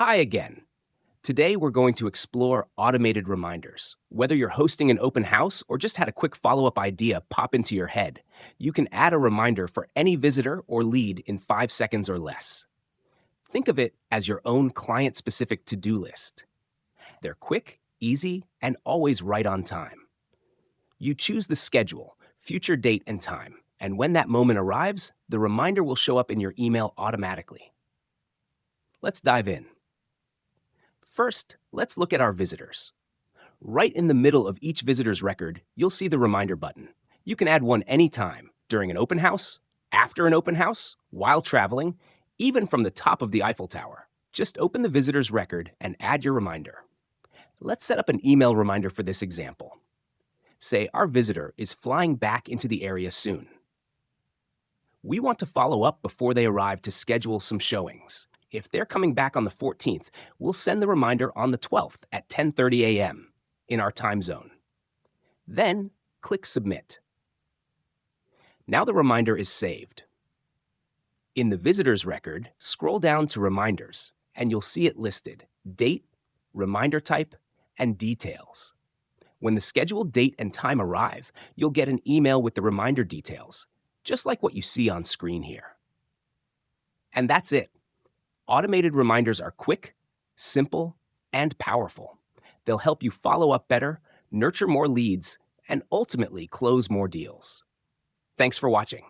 Hi again. Today we're going to explore automated reminders. Whether you're hosting an open house or just had a quick follow up idea pop into your head, you can add a reminder for any visitor or lead in 5 seconds or less. Think of it as your own client specific to do list. They're quick, easy, and always right on time. You choose the schedule, future date, and time, and when that moment arrives, the reminder will show up in your email automatically. Let's dive in. First, let's look at our visitors. Right in the middle of each visitor's record, you'll see the reminder button. You can add one anytime, during an open house, after an open house, while traveling, even from the top of the Eiffel Tower. Just open the visitor's record and add your reminder. Let's set up an email reminder for this example. Say our visitor is flying back into the area soon. We want to follow up before they arrive to schedule some showings. If they're coming back on the 14th, we'll send the reminder on the 12th at 10:30 a.m. in our time zone. Then click Submit. Now the reminder is saved. In the visitor's record, scroll down to Reminders, and you'll see it listed: date, reminder type, and details. When the scheduled date and time arrive, you'll get an email with the reminder details, just like what you see on screen here. And that's it. Automated reminders are quick, simple, and powerful. They'll help you follow up better, nurture more leads, and ultimately close more deals. Thanks for watching.